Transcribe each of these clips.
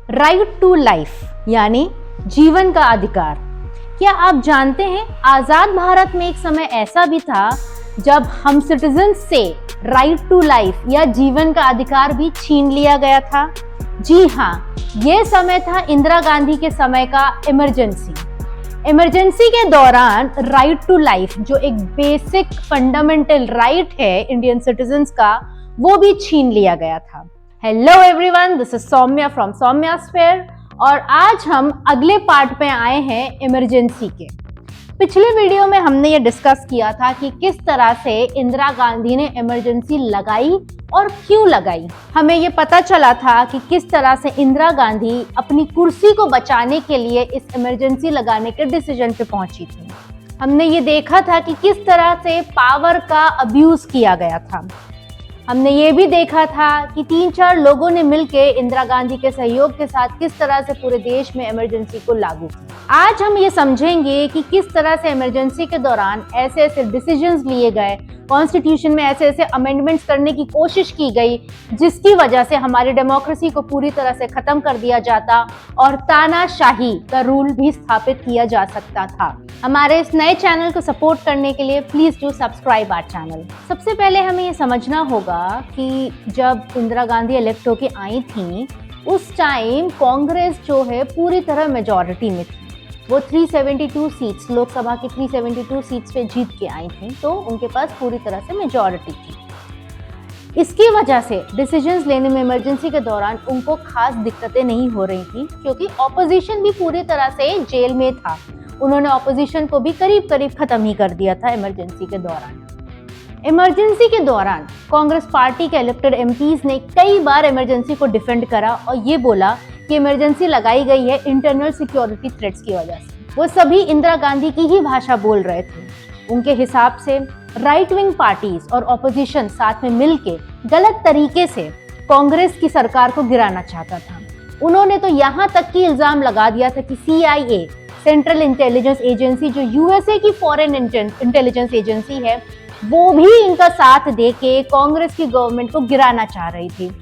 Right to life यानी जीवन का अधिकार। क्या आप जानते हैं आजाद भारत में एक समय ऐसा भी था जब हम सिटीजन से राइट टू लाइफ या जीवन का अधिकार भी छीन लिया गया था? जी हाँ, ये समय था इंदिरा गांधी के समय का इमरजेंसी के दौरान राइट टू लाइफ, जो एक बेसिक फंडामेंटल राइट है इंडियन सिटीजन्स का, वो भी छीन लिया गया था। Hello everyone, this is Saumya from Saumya's fair और आज हम अगले पार्ट पे आए हैं इमरजेंसी के। पिछले वीडियो में हमने ये डिस्कस किया था कि किस तरह से इंदिरा गांधी ने इमरजेंसी लगाई और क्यों लगाई। हमें ये पता चला था कि किस तरह से इंदिरा गांधी अपनी कुर्सी को बचाने के लिए इस इमरजेंसी लगाने के डिसीजन पे पहुंची थी। हमने ये देखा था कि किस तरह से पावर का अब्यूज किया गया था। हमने ये भी देखा था कि 3-4 लोगों ने मिलकर इंदिरा गांधी के सहयोग के साथ किस तरह से पूरे देश में इमरजेंसी को लागू किया। आज हम ये समझेंगे कि किस तरह से इमरजेंसी के दौरान ऐसे ऐसे डिसीजंस लिए गए, कॉन्स्टिट्यूशन में ऐसे ऐसे अमेंडमेंट्स करने की कोशिश की गई जिसकी वजह से हमारी डेमोक्रेसी को पूरी तरह से खत्म कर दिया जाता और तानाशाही का रूल भी स्थापित किया जा सकता था। हमारे इस नए चैनल को सपोर्ट करने के लिए please do subscribe our channel. सबसे पहले हमें ये समझना होगा कि जब इंदिरा गांधी इलेक्ट होके आई थी उस टाइम कांग्रेस जो है पूरी तरह मेजॉरिटी में थी। वो 372 सीट्स, लोकसभा की 372 सीट्स पे जीत के आई थी, तो उनके पास पूरी तरह से मेजॉरिटी थी। इसकी वजह से डिसीजंस लेने में इमरजेंसी के दौरान उनको खास दिक्कतें नहीं हो रही थी, क्योंकि ऑपोजिशन भी पूरी तरह से जेल में था। उन्होंने ऑपोजिशन को भी करीब करीब खत्म ही कर दिया था इमरजेंसी के दौरान। इमरजेंसी के दौरान कांग्रेस पार्टी के इलेक्टेड एमपीज ने कई बार इमरजेंसी को डिफेंड करा और ये बोला कि इमरजेंसी लगाई गई है इंटरनल सिक्योरिटी थ्रेट्स की वजह से। वो सभी इंदिरा गांधी की ही भाषा बोल रहे थे। उनके हिसाब से राइट विंग पार्टीज और ऑपोजिशन साथ में मिलके गलत तरीके से कांग्रेस की सरकार को गिराना चाहता था। उन्होंने तो यहाँ तक कि इल्जाम लगा दिया था कि CIA, सेंट्रल इंटेलिजेंस एजेंसी, जो USA की फॉरेन इंटेलिजेंस एजेंसी है, वो भी इनका साथ देके कांग्रेस की गवर्नमेंट को गिराना चाह रही थी।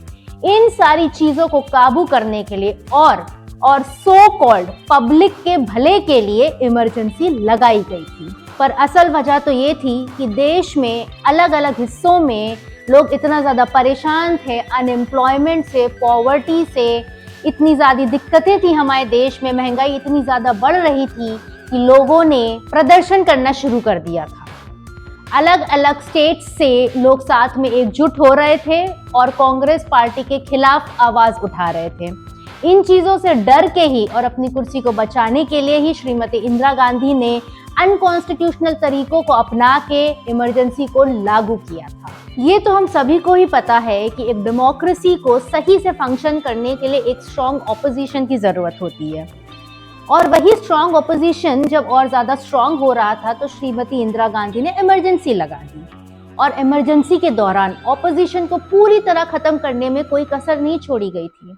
इन सारी चीजों को काबू करने के लिए और सो कॉल्ड पब्लिक के भले के लिए इमरजेंसी लगाई गई थी। पर असल वजह तो ये थी कि देश में अलग अलग हिस्सों में लोग इतना ज्यादा परेशान थे, अनएम्प्लॉयमेंट से, पॉवर्टी से, इतनी ज्यादा दिक्कतें थी हमारे देश में, महंगाई इतनी ज्यादा बढ़ रही थी कि लोगों ने प्रदर्शन करना शुरू कर दिया था। अलग अलग स्टेट्स से लोग साथ में एकजुट हो रहे थे और कांग्रेस पार्टी के खिलाफ आवाज उठा रहे थे। इन चीजों से डर के ही और अपनी कुर्सी को बचाने के लिए ही श्रीमती इंदिरा गांधी ने अनकॉन्स्टिट्यूशनल तरीकों को अपना के इमरजेंसी को लागू किया था। ये तो हम सभी को ही पता है कि एक डेमोक्रेसी को सही से फंक्शन करने के लिए एक स्ट्रॉन्ग ऑपोजिशन की जरूरत होती है, और वही स्ट्रॉन्ग ऑपोजिशन जब और ज्यादा स्ट्रॉन्ग हो रहा था तो श्रीमती इंदिरा गांधी ने इमरजेंसी लगा दी। और इमरजेंसी के दौरान ऑपोजिशन को पूरी तरह खत्म करने में कोई कसर नहीं छोड़ी गई थी।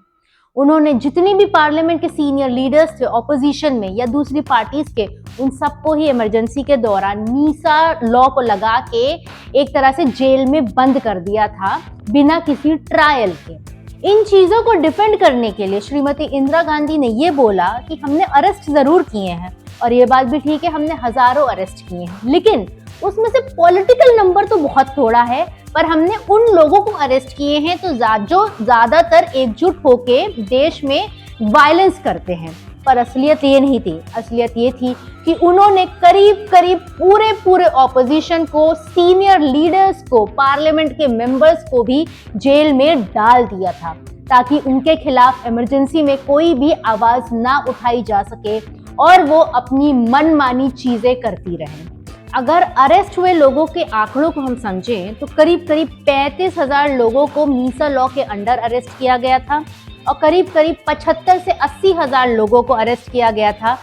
उन्होंने जितनी भी पार्लियामेंट के सीनियर लीडर्स थे ऑपोजिशन में या दूसरी पार्टीज के, उन सबको ही इमरजेंसी के दौरान मीसा लॉ को लगा के एक तरह से जेल में बंद कर दिया था बिना किसी ट्रायल के। इन चीजों को डिफेंड करने के लिए श्रीमती इंदिरा गांधी ने ये बोला कि हमने अरेस्ट जरूर किए हैं, और ये बात भी ठीक है, हमने हजारों अरेस्ट किए हैं, लेकिन उसमें से पॉलिटिकल नंबर तो बहुत थोड़ा है, पर हमने उन लोगों को अरेस्ट किए हैं तो जो ज्यादातर एकजुट होके देश में वायलेंस करते हैं। पर असलियत ये नहीं थी। असलियत ये थी कि उन्होंने करीब करीब पूरे ऑपोजिशन को, सीनियर लीडर्स को, पार्लियामेंट के मेंबर्स को भी जेल में डाल दिया था, ताकि उनके खिलाफ इमरजेंसी में कोई भी आवाज ना उठाई जा सके और वो अपनी मनमानी चीजें करती रहें। अगर अरेस्ट हुए लोगों के आंकड़ों को हम समझें तो करीब करीब 35,000 लोगों को मीसा लॉ के अंडर अरेस्ट किया गया था और करीब करीब 75 से 80,000 लोगों को अरेस्ट किया गया था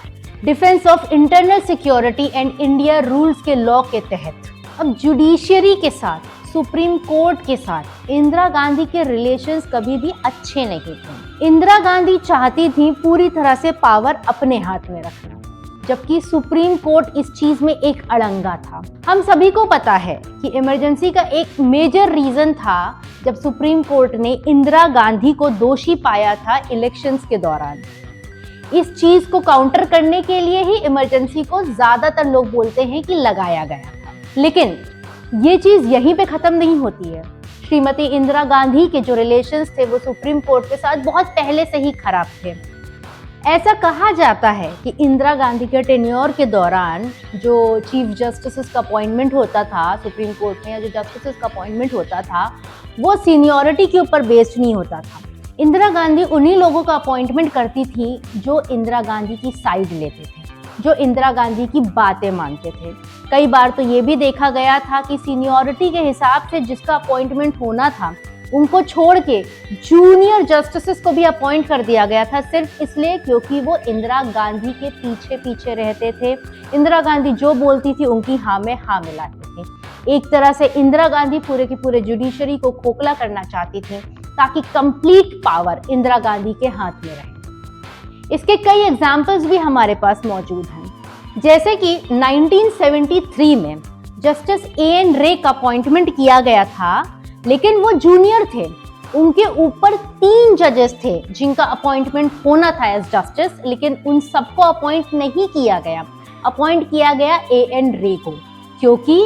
defence of internal security and India rules के लॉ के तहत। अब जुडिशियरी के साथ, सुप्रीम कोर्ट के साथ इंदिरा गांधी के रिलेशंस कभी भी अच्छे नहीं थे। इंदिरा गांधी चाहती थी पूरी तरह से पावर अपने हाथ में रखना। जबकि सुप्रीम कोर्ट इस चीज में एक अड़ंगा था। हम सभी को पता है कि इमरजेंसी का एक मेजर रीजन था जब सुप्रीम कोर्ट ने इंदिरा गांधी को दोषी पाया था इलेक्शंस के दौरान। इस चीज को काउंटर करने के लिए ही इमरजेंसी को ज्यादातर लोग बोलते हैं कि लगाया गया था। लेकिन ये चीज यहीं पे खत्म नहीं होती है। श्रीमती इंदिरा गांधी के जो रिलेशंस थे वो सुप्रीम कोर्ट के साथ बहुत पहले से ही खराब थे। ऐसा कहा जाता है कि इंदिरा गांधी के टेन्योर के दौरान जो चीफ जस्टिस का अपॉइंटमेंट होता था सुप्रीम कोर्ट में, या जो जस्टिस का अपॉइंटमेंट होता था वो सीनियरिटी के ऊपर बेस्ड नहीं होता था। इंदिरा गांधी उन्हीं लोगों का अपॉइंटमेंट करती थी जो इंदिरा गांधी की साइड लेते थे, जो इंदिरा गांधी की बातें मानते थे। कई बार तो ये भी देखा गया था कि सीनियरिटी के हिसाब से जिसका अपॉइंटमेंट होना था उनको छोड़ के जूनियर जस्टिस को भी अपॉइंट कर दिया गया था, सिर्फ इसलिए क्योंकि वो इंदिरा गांधी के पीछे पीछे रहते थे। इंदिरा गांधी जो बोलती थी उनकी हाँ में हाँ मिलाते थे। एक तरह से इंदिरा गांधी पूरे के पूरे जुडिशरी को खोखला करना चाहती थी ताकि कंप्लीट पावर इंदिरा गांधी के हाथ में रहे। इसके कई एग्जाम्पल्स भी हमारे पास मौजूद हैं, जैसे कि 1973 में जस्टिस एएन रे का अपॉइंटमेंट किया गया था, लेकिन वो जूनियर थे। उनके ऊपर 3 जजेस थे जिनका अपॉइंटमेंट होना था एज जस्टिस, लेकिन उन सबको अपॉइंट नहीं किया गया। अपॉइंट किया गया एएन रे को, क्योंकि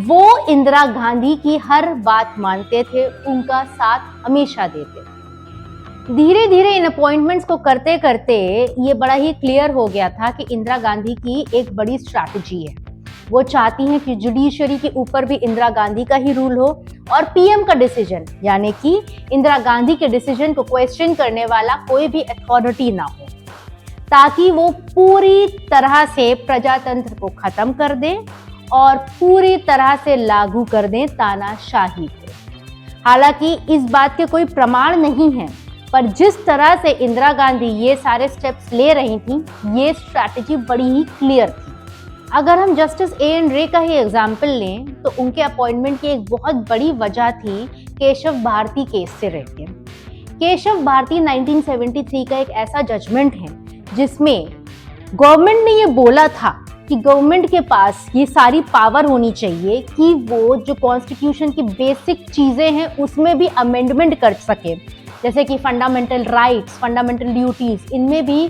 वो इंदिरा गांधी की हर बात मानते थे, उनका साथ हमेशा देते थे। धीरे धीरे इन अपॉइंटमेंट्स को करते करते ये बड़ा ही क्लियर हो गया था कि इंदिरा गांधी की एक बड़ी स्ट्रैटेजी है। वो चाहती हैं कि जुडिशरी के ऊपर भी इंदिरा गांधी का ही रूल हो और पीएम का डिसीजन, यानी कि इंदिरा गांधी के डिसीजन को क्वेश्चन करने वाला कोई भी अथॉरिटी ना हो, ताकि वो पूरी तरह से प्रजातंत्र को खत्म कर दें और पूरी तरह से लागू कर दें तानाशाही को। हालांकि इस बात के कोई प्रमाण नहीं है, पर जिस तरह से इंदिरा गांधी ये सारे स्टेप्स ले रही थी, ये स्ट्रैटेजी बड़ी ही क्लियर थी। अगर हम जस्टिस एएन रे का ही एग्जाम्पल लें तो उनके अपॉइंटमेंट की एक बहुत बड़ी वजह थी केशव भारती केस से रिलेटेड। केशव भारती 1973 का एक ऐसा जजमेंट है जिसमें गवर्नमेंट ने ये बोला था कि गवर्नमेंट के पास ये सारी पावर होनी चाहिए कि वो जो कॉन्स्टिट्यूशन की बेसिक चीजें हैं उसमें भी अमेंडमेंट कर सके, जैसे कि फंडामेंटल राइट्स, फंडामेंटल ड्यूटीज, इनमें भी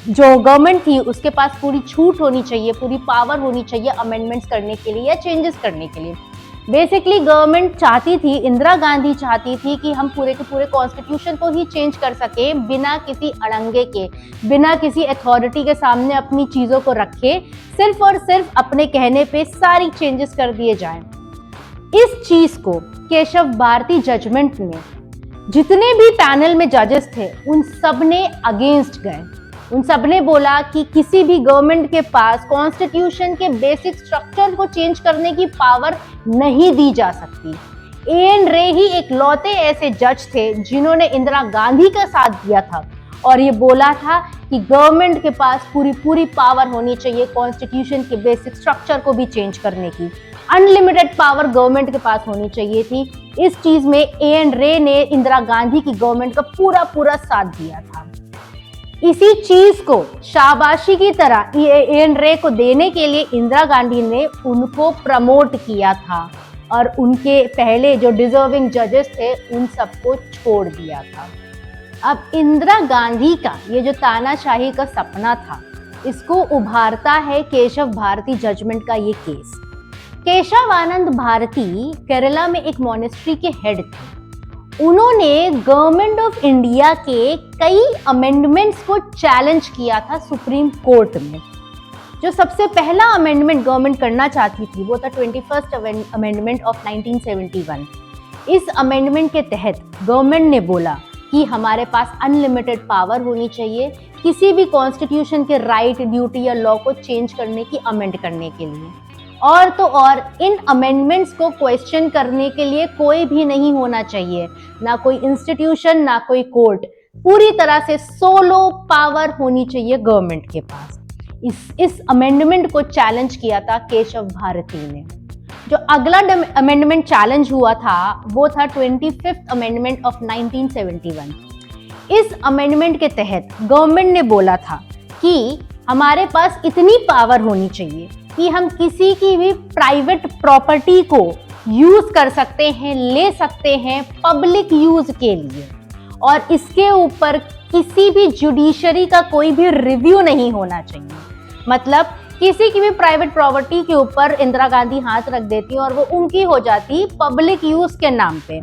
जो गवर्नमेंट थी उसके पास पूरी छूट होनी चाहिए, पूरी पावर होनी चाहिए अमेंडमेंट्स करने के लिए या चेंजेस करने के लिए। बेसिकली गवर्नमेंट चाहती थी, इंदिरा गांधी चाहती थी कि हम पूरे के पूरे कॉन्स्टिट्यूशन को ही चेंज कर सके बिना किसी अड़ंगे के, बिना किसी अथॉरिटी के सामने अपनी चीज़ों को रखे, सिर्फ और सिर्फ अपने कहने पे सारी चेंजेस कर दिए जाएं। इस चीज़ को केशव भारती जजमेंट में जितने भी पैनल में जजेस थे उन सब ने अगेंस्ट गए। उन सब ने बोला कि किसी भी गवर्नमेंट के पास कॉन्स्टिट्यूशन के बेसिक स्ट्रक्चर को चेंज करने की पावर नहीं दी जा सकती। एएन रे ही एक लौते ऐसे जज थे जिन्होंने इंदिरा गांधी का साथ दिया था और ये बोला था कि गवर्नमेंट के पास पूरी पावर होनी चाहिए कॉन्स्टिट्यूशन के बेसिक स्ट्रक्चर को भी चेंज करने की। अनलिमिटेड पावर गवर्नमेंट के पास होनी चाहिए थी। इस चीज में एएन रे ने इंदिरा गांधी की गवर्नमेंट का पूरा साथ दिया था। इसी चीज को शाबाशी की तरह एएन रे को देने के लिए इंदिरा गांधी ने उनको प्रमोट किया था और उनके पहले जो डिजर्विंग जजेस थे उन सबको छोड़ दिया था। अब इंदिरा गांधी का ये जो तानाशाही का सपना था, इसको उभारता है केशव भारती जजमेंट का ये केस। केशव आनंद भारती केरला में एक मॉनेस्ट्री के हेड थे। उन्होंने गवर्नमेंट ऑफ इंडिया के कई अमेंडमेंट्स को चैलेंज किया था सुप्रीम कोर्ट में। जो सबसे पहला अमेंडमेंट गवर्नमेंट करना चाहती थी वो था 21st अमेंडमेंट ऑफ 1971। इस अमेंडमेंट के तहत गवर्नमेंट ने बोला कि हमारे पास अनलिमिटेड पावर होनी चाहिए किसी भी कॉन्स्टिट्यूशन के राइट, ड्यूटी या लॉ को चेंज करने की, अमेंड करने के लिए। और तो और इन अमेंडमेंट्स को क्वेश्चन करने के लिए कोई भी नहीं होना चाहिए, ना कोई इंस्टीट्यूशन ना कोई कोर्ट, पूरी तरह से सोलो पावर होनी चाहिए गवर्नमेंट के पास। इस अमेंडमेंट को चैलेंज किया था केशव भारती ने। जो अगला अमेंडमेंट चैलेंज हुआ था वो था 25th अमेंडमेंट ऑफ 1971। इस अमेंडमेंट के तहत गवर्नमेंट ने बोला था कि हमारे पास इतनी पावर होनी चाहिए कि हम किसी की भी प्राइवेट प्रॉपर्टी को यूज कर सकते हैं, ले सकते हैं पब्लिक यूज के लिए, और इसके ऊपर किसी भी जुडिशरी का कोई भी रिव्यू नहीं होना चाहिए। मतलब किसी की भी प्राइवेट प्रॉपर्टी के ऊपर इंदिरा गांधी हाथ रख देती और वो उनकी हो जाती पब्लिक यूज के नाम पे।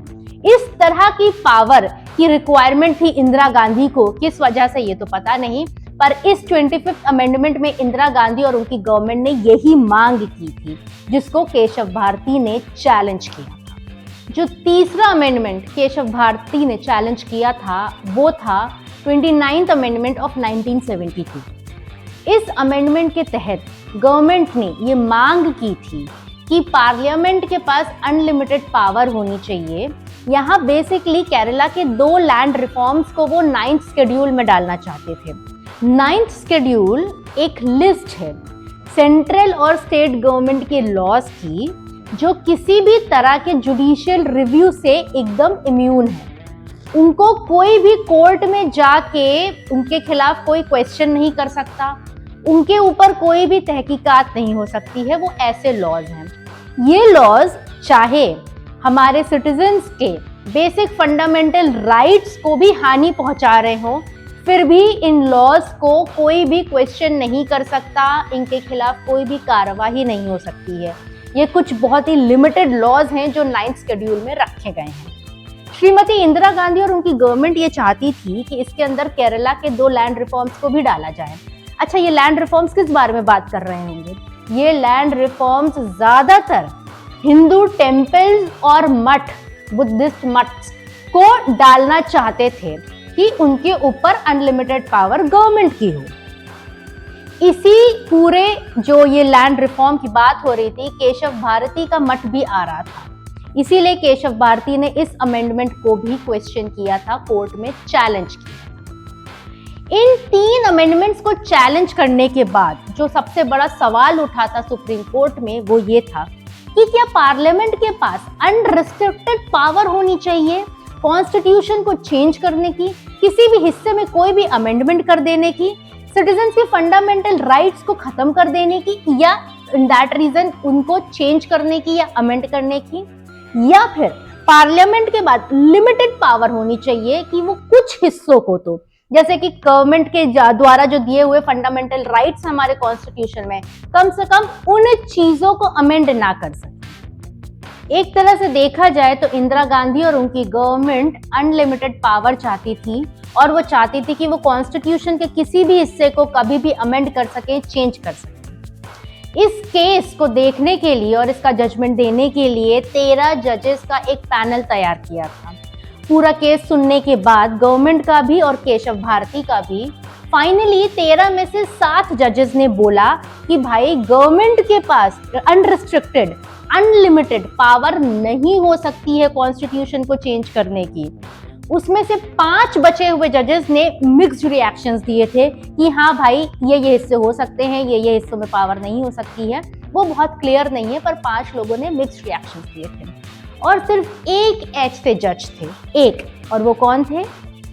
इस तरह की पावर की रिक्वायरमेंट थी इंदिरा गांधी को, किस वजह से ये तो पता नहीं, पर इस 25th अमेंडमेंट में इंदिरा गांधी और उनकी गवर्नमेंट ने यही मांग की थी, जिसको केशव भारती ने चैलेंज किया था। जो तीसरा अमेंडमेंट केशव भारती ने चैलेंज किया था वो था 29th अमेंडमेंट ऑफ 1972। इस अमेंडमेंट के तहत गवर्नमेंट ने ये मांग की थी कि पार्लियामेंट के पास अनलिमिटेड पावर होनी चाहिए। यहाँ बेसिकली केरला के 2 लैंड रिफॉर्म्स को वो 9th शेड्यूल में डालना चाहते थे। 9th शेड्यूल एक लिस्ट है सेंट्रल और स्टेट गवर्नमेंट के लॉज की, जो किसी भी तरह के जुडिशियल रिव्यू से एकदम इम्यून है। उनको कोई भी कोर्ट में जाके उनके खिलाफ कोई क्वेश्चन नहीं कर सकता, उनके ऊपर कोई भी तहकीकात नहीं हो सकती है। वो ऐसे लॉज हैं। ये लॉज चाहे हमारे सिटीजन्स के बेसिक फंडामेंटल राइट्स को भी हानि पहुंचा रहे हो, फिर भी इन लॉज को कोई भी क्वेश्चन नहीं कर सकता, इनके खिलाफ कोई भी कार्रवाई नहीं हो सकती है। ये कुछ बहुत ही लिमिटेड लॉज हैं जो 9th शेड्यूल में रखे गए हैं। श्रीमती इंदिरा गांधी और उनकी गवर्नमेंट ये चाहती थी कि इसके अंदर केरला के 2 लैंड रिफॉर्म्स को भी डाला जाए। अच्छा, ये लैंड रिफॉर्म्स किस बारे में बात कर रहे होंगे? ये लैंड रिफॉर्म्स ज्यादातर हिंदू टेम्पल्स और मठ, बुद्धिस्ट मठ को डालना चाहते थे कि उनके ऊपर अनलिमिटेड पावर गवर्नमेंट की हो। इसी पूरे जो ये लैंड रिफॉर्म की बात हो रही थी, केशव भारती का मठ भी आ रहा था, इसीलिए केशव भारती ने इस अमेंडमेंट को भी क्वेश्चन किया था, कोर्ट में चैलेंज किया था। इन 3 अमेंडमेंट्स को चैलेंज करने के बाद जो सबसे बड़ा सवाल उठा था सुप्रीम कोर्ट में वो ये था कि क्या पार्लियामेंट के पास अनरिस्ट्रिक्टेड पावर होनी चाहिए कॉन्स्टिट्यूशन को चेंज करने की, किसी भी हिस्से में कोई भी अमेंडमेंट कर देने की, सिटीजन्स के फंडामेंटल राइट्स को खत्म कर देने की, या इन दैट रीजन उनको चेंज करने की या अमेंड करने की, या फिर पार्लियामेंट के बाद लिमिटेड पावर होनी चाहिए कि वो कुछ हिस्सों को, तो जैसे कि गवर्नमेंट के द्वारा जो दिए हुए फंडामेंटल राइट्स हमारे कॉन्स्टिट्यूशन में, कम से कम उन चीजों को अमेंड ना कर सके। एक तरह से देखा जाए तो इंदिरा गांधी और उनकी गवर्नमेंट अनलिमिटेड पावर चाहती थी, और वो चाहती थी कि वो कॉन्स्टिट्यूशन के किसी भी हिस्से को कभी भी अमेंड कर सके, चेंज कर सके। इस केस को देखने के लिए और इसका जजमेंट देने के लिए 13 जजेस का एक पैनल तैयार किया था। पूरा केस सुनने के बाद गवर्नमेंट का भी और केशव भारती का भी फाइनली 13 में से 7 जजेस ने बोला कि भाई गवर्नमेंट के पास अनरिस्ट्रिक्टेड अनलिमिटेड पावर नहीं हो सकती है कॉन्स्टिट्यूशन को चेंज करने की। उसमें से 5 बचे हुए जजेस ने मिक्स्ड रिएक्शंस दिए थे कि हाँ भाई ये हिस्से हो सकते हैं, ये हिस्सों में पावर नहीं हो सकती है। वो बहुत क्लियर नहीं है, पर 5 लोगों ने मिक्स्ड रिएक्शंस दिए थे और सिर्फ एक ऐसे जज थे, एक, और वो कौन थे?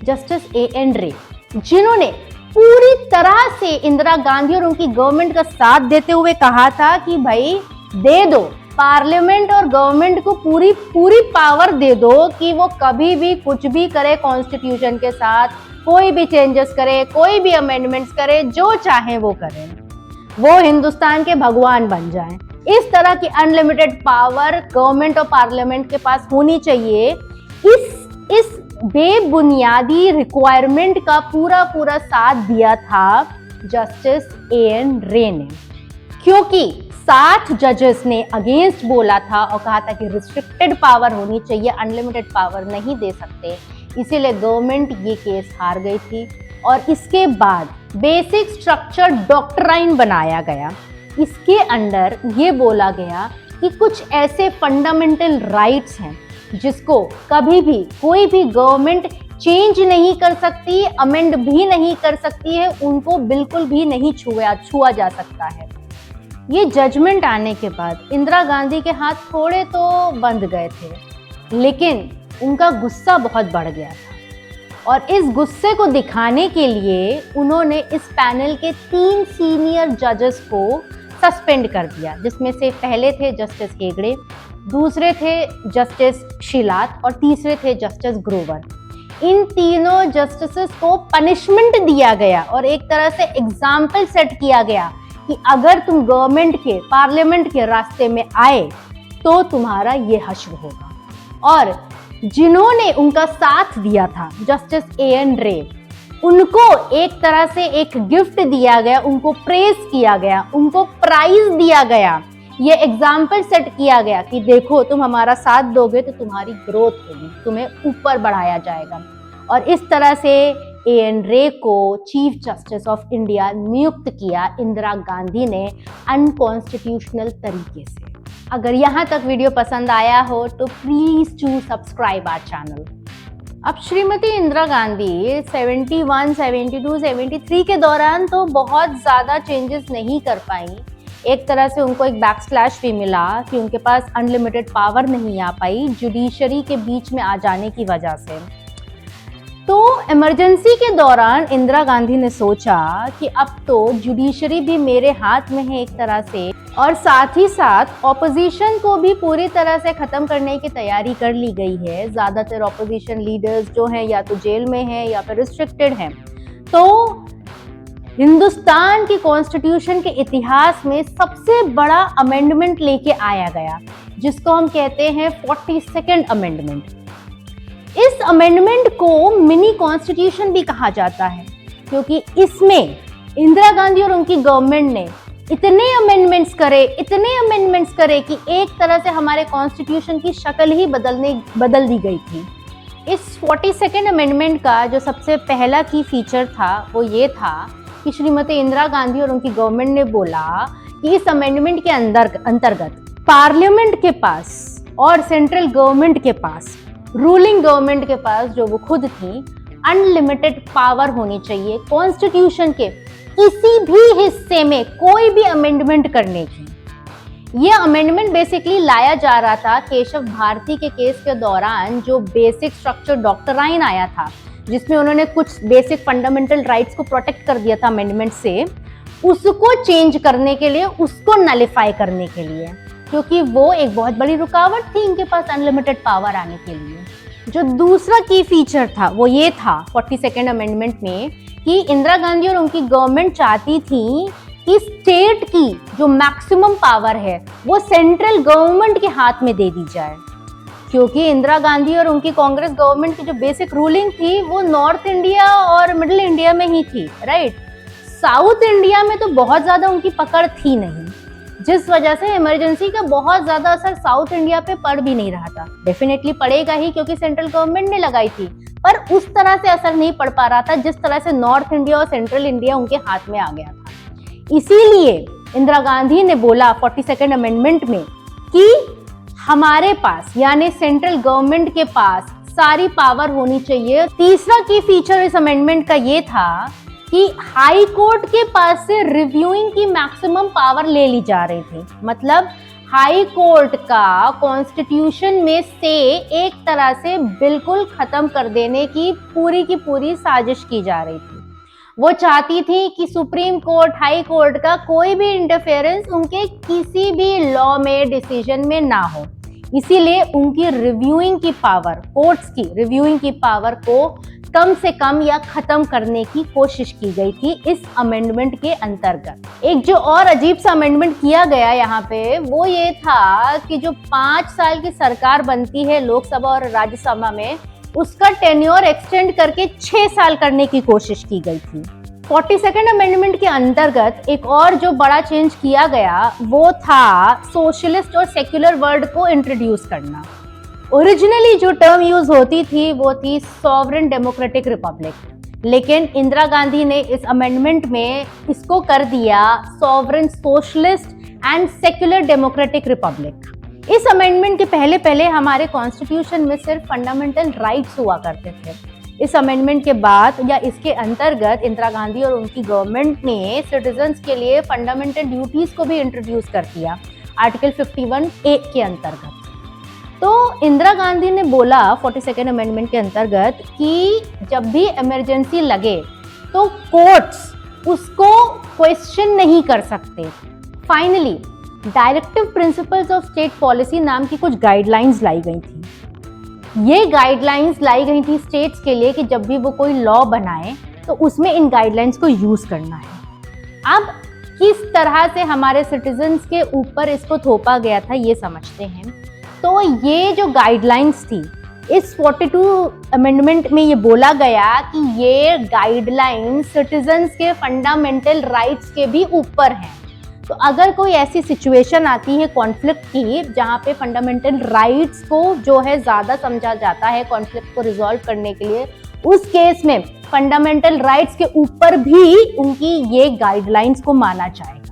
Justice A.N. रे, जिन्होंने पूरी तरह से इंदिरा गांधी और उनकी गवर्नमेंट का साथ देते हुए कहा था कि भाई दे दो, पार्लियामेंट और गवर्नमेंट को पूरी पूरी पावर दे दो कि वो कभी भी कुछ भी करे कॉन्स्टिट्यूशन के साथ, कोई भी चेंजेस करे, कोई भी अमेंडमेंट्स करे, जो चाहे वो करें, वो हिंदुस्तान के भगवान बन जाएं। इस तरह की अनलिमिटेड पावर गवर्नमेंट और पार्लियामेंट के पास होनी चाहिए। इस बेबुनियादी रिक्वायरमेंट का पूरा साथ दिया था जस्टिस A.N. रे ने, क्योंकि 7 जजेस ने अगेंस्ट बोला था और कहा था कि रिस्ट्रिक्टेड पावर होनी चाहिए, अनलिमिटेड पावर नहीं दे सकते। इसीलिए गवर्नमेंट ये केस हार गई थी और इसके बाद बेसिक स्ट्रक्चर डॉक्ट्राइन बनाया गया। इसके अंदर ये बोला गया कि कुछ ऐसे फंडामेंटल राइट्स हैं जिसको कभी भी कोई भी गवर्नमेंट चेंज नहीं कर सकती, अमेंड भी नहीं कर सकती है, उनको बिल्कुल भी नहीं छुआ जा सकता है। ये जजमेंट आने के बाद इंदिरा गांधी के हाथ थोड़े तो बंध गए थे, लेकिन उनका गुस्सा बहुत बढ़ गया था। और इस गुस्से को दिखाने के लिए उन्होंने इस पैनल के 3 सीनियर जजेस को सस्पेंड कर दिया, जिसमें से पहले थे जस्टिस हेगड़े, दूसरे थे जस्टिस शिलात और तीसरे थे जस्टिस ग्रोवर। इन तीनों जस्टिसेस को पनिशमेंट दिया गया और एक तरह से एग्जाम्पल सेट किया गया कि अगर तुम गवर्नमेंट के, पार्लियामेंट के रास्ते में आए तो तुम्हारा ये हश्र होगा। और जिन्होंने उनका साथ दिया था, जस्टिस एएन रे, उनको एक तरह से एक गिफ्ट दिया गया, उनको प्रेज किया गया, उनको प्राइज दिया गया, ये एग्जाम्पल सेट किया गया कि देखो तुम हमारा साथ दोगे तो तुम्हारी ग्रोथ होगी, तुम्हें ऊपर बढ़ाया जाएगा। और इस तरह से एएन रे को चीफ जस्टिस ऑफ इंडिया नियुक्त किया इंदिरा गांधी ने अनकॉन्स्टिट्यूशनल तरीके से। अगर यहाँ तक वीडियो पसंद आया हो तो please to subscribe our channel. अब श्रीमती इंदिरा गांधी 71, 72, 73 के दौरान तो बहुत ज़्यादा चेंजेस नहीं कर पाई। एक तरह से उनको एक बैकस्लैश भी मिला कि उनके पास अनलिमिटेड पावर नहीं आ पाई जुडिशरी के बीच में आ जाने की वजह से। तो इमरजेंसी के दौरान इंदिरा गांधी ने सोचा कि अब तो जुडिशरी भी मेरे हाथ में है एक तरह से, और साथ ही साथ ऑपोजिशन को भी पूरी तरह से खत्म करने की तैयारी कर ली गई है। ज़्यादातर ऑपोजिशन लीडर्स जो हैं या तो जेल में हैं या फिर रिस्ट्रिक्टेड हैं। तो हिंदुस्तान की कॉन्स्टिट्यूशन के इतिहास में सबसे बड़ा अमेंडमेंट लेके आया गया, जिसको हम कहते हैं 42nd अमेंडमेंट। इस अमेंडमेंट को मिनी कॉन्स्टिट्यूशन भी कहा जाता है, क्योंकि इसमें इंदिरा गांधी और उनकी गवर्नमेंट ने इतने अमेंडमेंट्स करे कि एक तरह से हमारे कॉन्स्टिट्यूशन की शक्ल ही बदल दी गई थी। इस 42nd अमेंडमेंट का जो सबसे पहला की फीचर था वो ये था कि श्रीमती इंदिरा गांधी और उनकी गवर्नमेंट ने बोला कि इस अमेंडमेंट के अंतर्गत पार्लियामेंट के पास और सेंट्रल गवर्नमेंट के पास, रूलिंग गवर्नमेंट के पास जो वो खुद थी, अनलिमिटेड पावर होनी चाहिए कॉन्स्टिट्यूशन के किसी भी हिस्से में कोई भी अमेंडमेंट करने की। ये अमेंडमेंट बेसिकली लाया जा रहा था केशव भारती के केस के दौरान, जो बेसिक स्ट्रक्चर डॉक्ट्राइन आया था, जिसमें उन्होंने कुछ बेसिक फंडामेंटल राइट्स को प्रोटेक्ट कर दिया था अमेंडमेंट से, उसको चेंज करने के लिए, उसको नलिफाई करने के लिए, क्योंकि वो एक बहुत बड़ी रुकावट थी इनके पास अनलिमिटेड पावर आने के लिए। जो दूसरा की फीचर था वो ये था 42nd अमेंडमेंट में कि इंदिरा गांधी और उनकी गवर्नमेंट चाहती थी कि स्टेट की जो मैक्सिमम पावर है वो सेंट्रल गवर्नमेंट के हाथ में दे दी जाए, क्योंकि इंदिरा गांधी और उनकी कांग्रेस गवर्नमेंट की जो बेसिक रूलिंग थी वो नॉर्थ इंडिया और मिडिल इंडिया में ही थी, राइट। साउथ इंडिया में तो बहुत ज्यादा उनकी पकड़ थी नहीं, जिस वजह से इमरजेंसी का बहुत ज्यादा असर साउथ इंडिया पे पड़ भी नहीं रहा था। डेफिनेटली पड़ेगा ही क्योंकि सेंट्रल गवर्नमेंट ने लगाई थी, पर उस तरह से असर नहीं पड़ पा रहा था जिस तरह से नॉर्थ इंडिया और सेंट्रल इंडिया उनके हाथ में आ गया था। इसीलिए इंदिरा गांधी ने बोला 42nd अमेंडमेंट में कि हमारे पास यानी सेंट्रल गवर्नमेंट के पास सारी पावर होनी चाहिए। तीसरा की फीचर इस अमेंडमेंट का ये था कि हाई कोर्ट के पास से रिव्यूइंग की मैक्सिमम पावर ले ली जा रही थी। मतलब हाई कोर्ट का कॉन्स्टिट्यूशन में से एक तरह से बिल्कुल खत्म कर देने की पूरी साजिश की जा रही थी। वो चाहती थी कि सुप्रीम कोर्ट, हाई कोर्ट का कोई भी इंटरफेरेंस उनके किसी भी लॉ में, डिसीजन में ना हो। इसीलिए उनकी रिव्यूइंग की पावर, कोर्ट्स की रिव्यूइंग की पावर को कम से कम या खत्म करने की कोशिश की गई थी इस अमेंडमेंट के अंतर्गत। एक जो और अजीब सा अमेंडमेंट किया गया यहाँ पे वो ये था कि जो 5 साल की सरकार बनती है लोकसभा और राज्यसभा में, उसका टेन्योर एक्सटेंड करके 6 साल करने की कोशिश की गई थी। 42nd अमेंडमेंट के अंतर्गत एक और जो बड़ा चेंज किया गया वो था सोशलिस्ट और सेक्युलर वर्ड को इंट्रोड्यूस करना। ओरिजिनली जो टर्म यूज होती थी वो थी सॉवरेन डेमोक्रेटिक रिपब्लिक, लेकिन इंदिरा गांधी ने इस अमेंडमेंट में इसको कर दिया sovereign socialist and secular democratic Republic. इस अमेंडमेंट के पहले हमारे कॉन्स्टिट्यूशन में सिर्फ फंडामेंटल राइट्स हुआ करते थे। इस अमेंडमेंट के बाद या इसके अंतर्गत इंदिरा गांधी और उनकी गवर्नमेंट ने सिटीजन्स के लिए फंडामेंटल ड्यूटीज को भी इंट्रोड्यूस कर दिया आर्टिकल 51A के अंतर्गत। तो इंदिरा गांधी ने बोला 42nd अमेंडमेंट के अंतर्गत कि जब भी इमरजेंसी लगे तो कोर्ट्स उसको क्वेश्चन नहीं कर सकते। Finally directive principles of state policy नाम की कुछ गाइडलाइंस लाई गई थी। ये गाइडलाइंस लाई गई थी स्टेट्स के लिए कि जब भी वो कोई लॉ बनाए तो उसमें इन गाइडलाइंस को यूज करना है। अब किस तरह से हमारे सिटीजन्स के ऊपर इसको थोपा गया था ये समझते हैं। तो ये जो गाइडलाइंस थी, इस 42 अमेंडमेंट में ये बोला गया कि ये गाइडलाइंस सिटीजन्स के फंडामेंटल राइट्स के भी ऊपर हैं। तो अगर कोई ऐसी सिचुएशन आती है कॉन्फ्लिक्ट की जहाँ पे फंडामेंटल राइट्स को जो है ज़्यादा समझा जाता है कॉन्फ्लिक्ट को रिजॉल्व करने के लिए, उस केस में फंडामेंटल राइट्स के ऊपर भी उनकी ये गाइडलाइंस को माना जाएगा।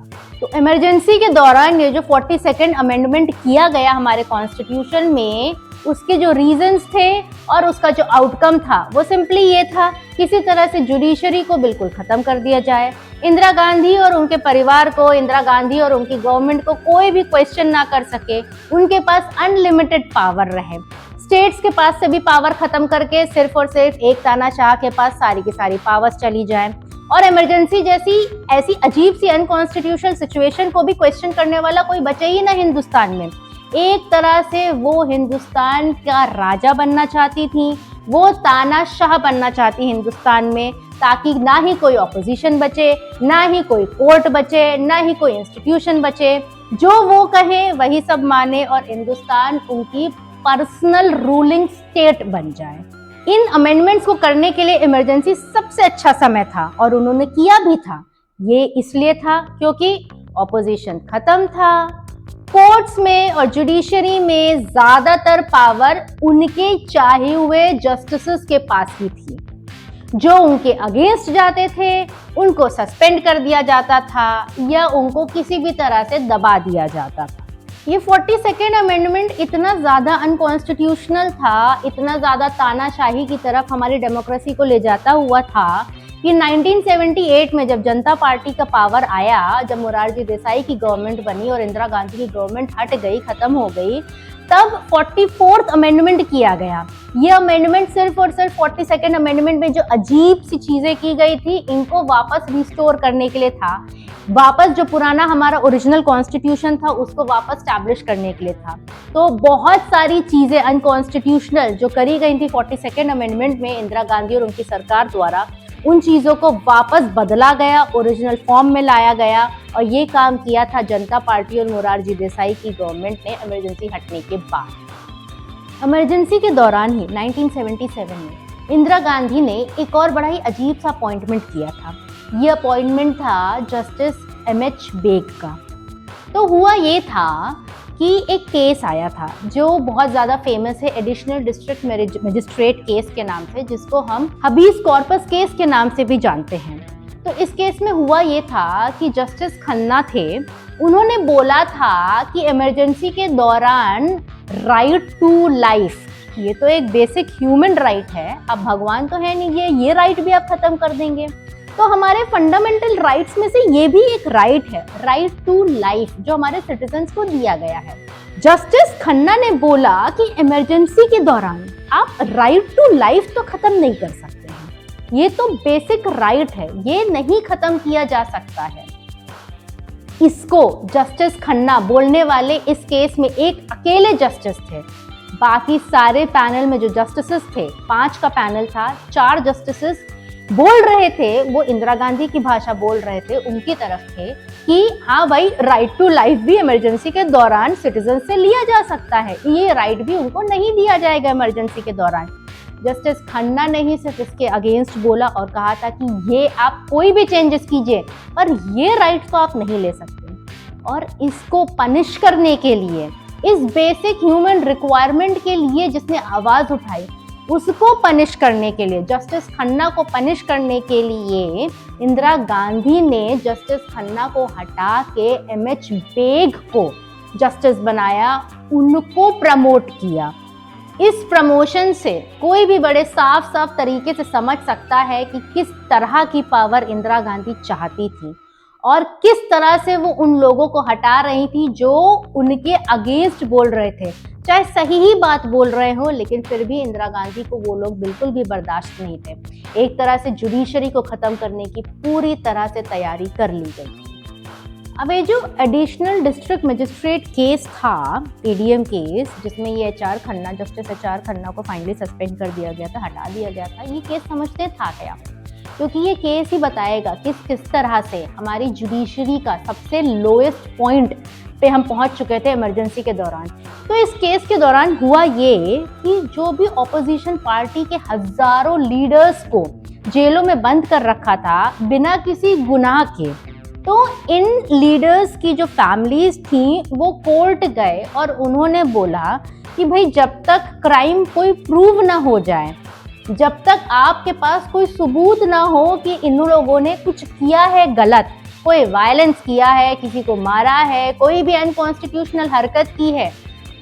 तो इमरजेंसी के दौरान ये जो 42nd अमेंडमेंट किया गया हमारे कॉन्स्टिट्यूशन में, उसके जो रीजंस थे और उसका जो आउटकम था वो सिंपली ये था, किसी तरह से जुडिशरी को बिल्कुल खत्म कर दिया जाए। इंदिरा गांधी और उनके परिवार को, इंदिरा गांधी और उनकी गवर्नमेंट को कोई भी क्वेश्चन ना कर सके, उनके पास अनलिमिटेड पावर रहे। स्टेट्स के पास से भी पावर खत्म करके सिर्फ और सिर्फ एक तानाशाह के पास सारी की सारी पावर्स चली जाए और इमरजेंसी जैसी ऐसी अजीब सी अनकॉन्स्टिट्यूशनल सिचुएशन को भी क्वेश्चन करने वाला कोई बचे ही ना हिंदुस्तान में। एक तरह से वो हिंदुस्तान का राजा बनना चाहती थी, वो तानाशाह बनना चाहती हिंदुस्तान में, ताकि ना ही कोई ऑपोजिशन बचे, ना ही कोई कोर्ट बचे, ना ही कोई इंस्टीट्यूशन बचे। जो वो कहे वही सब माने और हिंदुस्तान उनकी पर्सनल रूलिंग स्टेट बन जाए। इन अमेंडमेंट्स को करने के लिए इमरजेंसी सबसे अच्छा समय था और उन्होंने किया भी था। ये इसलिए था क्योंकि ऑपोजिशन खत्म था, कोर्ट्स में और जुडिशरी में ज्यादातर पावर उनके चाहे हुए जस्टिसेस के पास ही थी। जो उनके अगेंस्ट जाते थे उनको सस्पेंड कर दिया जाता था या उनको किसी भी तरह से दबा दिया जाता था। ये 42nd अमेंडमेंट इतना ज़्यादा अनकॉन्स्टिट्यूशनल था, इतना ज़्यादा तानाशाही की तरफ हमारी डेमोक्रेसी को ले जाता हुआ था कि 1978 में जब जनता पार्टी का पावर आया, जब मोरारजी देसाई की गवर्नमेंट बनी और इंदिरा गांधी की गवर्नमेंट हट गई, खत्म हो गई, तब 44th अमेंडमेंट किया गया। ये अमेंडमेंट सिर्फ और सिर्फ 42nd अमेंडमेंट में जो अजीब सी चीजें की गई थी इनको वापस रिस्टोर करने के लिए था, वापस जो पुराना हमारा ओरिजिनल कॉन्स्टिट्यूशन था उसको वापस स्टैब्लिश करने के लिए था। तो बहुत सारी चीजें अनकॉन्स्टिट्यूशनल जो करी गई थी 42nd अमेंडमेंट में इंदिरा गांधी और उनकी सरकार द्वारा, उन चीज़ों को वापस बदला गया, ओरिजिनल फॉर्म में लाया गया और ये काम किया था जनता पार्टी और मोरारजी देसाई की गवर्नमेंट ने इमरजेंसी हटने के बाद। इमरजेंसी के दौरान ही 1977 में इंदिरा गांधी ने एक और बड़ा ही अजीब सा अपॉइंटमेंट किया था। ये अपॉइंटमेंट था जस्टिस MH बेग का। तो हुआ ये था कि एक केस आया था जो बहुत ज़्यादा फेमस है, एडिशनल डिस्ट्रिक्ट मजिस्ट्रेट केस के नाम से, जिसको हम हबीस कॉर्पस केस के नाम से भी जानते हैं। तो इस केस में हुआ ये था कि जस्टिस खन्ना थे, उन्होंने बोला था कि इमरजेंसी के दौरान राइट टू लाइफ, ये तो एक बेसिक ह्यूमन राइट है, अब भगवान तो है नहीं, ये राइट भी आप खत्म कर देंगे। तो हमारे फंडामेंटल राइट्स में से ये भी एक राइट है, राइट टू लाइफ, जो हमारे सिटीजन्स को दिया गया है। जस्टिस खन्ना ने बोला कि इमरजेंसी के दौरान आप राइट टू लाइफ तो खत्म नहीं कर सकते हैं, ये तो बेसिक राइट है, ये नहीं खत्म किया जा सकता है। इसको जस्टिस खन्ना बोलने वाले इस केस में एक अकेले जस्टिस थे। बाकी सारे पैनल में जो जस्टिसेस थे, 5 का पैनल था, 4 जस्टिसेस बोल रहे थे, वो इंदिरा गांधी की भाषा बोल रहे थे, उनकी तरफ थे कि हाँ भाई, राइट टू लाइफ भी इमरजेंसी के दौरान सिटीजन से लिया जा सकता है, ये राइट भी उनको नहीं दिया जाएगा इमरजेंसी के दौरान। जस्टिस खन्ना ने ही सिर्फ इसके अगेंस्ट बोला और कहा था कि ये आप कोई भी चेंजेस कीजिए पर ये राइट्स को आप नहीं ले सकते। और इसको पनिश करने के लिए, इस बेसिक ह्यूमन रिक्वायरमेंट के लिए जिसने आवाज उठाई, उसको पनिश करने के लिए, जस्टिस खन्ना को पनिश करने के लिए इंदिरा गांधी ने जस्टिस खन्ना को हटा के MH बेग को जस्टिस बनाया, उनको प्रमोट किया। इस प्रमोशन से कोई भी बड़े साफ साफ तरीके से समझ सकता है कि किस तरह की पावर इंदिरा गांधी चाहती थी और किस तरह से वो उन लोगों को हटा रही थी जो उनके अगेंस्ट बोल रहे थे, चाहे सही ही बात बोल रहे हो, लेकिन फिर भी इंदिरा गांधी को वो लोग बिल्कुल भी बर्दाश्त नहीं थे। एक तरह से जुडिशरी को खत्म करने की पूरी तरह से तैयारी कर ली गई थी। अब ये जो एडिशनल डिस्ट्रिक्ट मजिस्ट्रेट केस था, एडीएम केस, जिसमें ये HR Khanna, justice HR Khanna को फाइनली सस्पेंड कर दिया गया था, हटा दिया गया था, ये केस समझते था क्या? क्योंकि ये केस ही बताएगा किस तरह से हमारी जुडिशरी का सबसे लोएस्ट पॉइंट पे हम पहुंच चुके थे इमरजेंसी के दौरान। तो इस केस के दौरान हुआ ये कि जो भी ऑपोजिशन पार्टी के हजारों लीडर्स को जेलों में बंद कर रखा था बिना किसी गुनाह के, तो इन लीडर्स की जो फैमिलीज थी वो कोर्ट गए और उन्होंने बोला कि भाई जब तक क्राइम कोई प्रूव ना हो जाए, जब तक आपके पास कोई सबूत ना हो कि इन लोगों ने कुछ किया है गलत, कोई वायलेंस किया है, किसी को मारा है, कोई भी अनकॉन्स्टिट्यूशनल हरकत की है,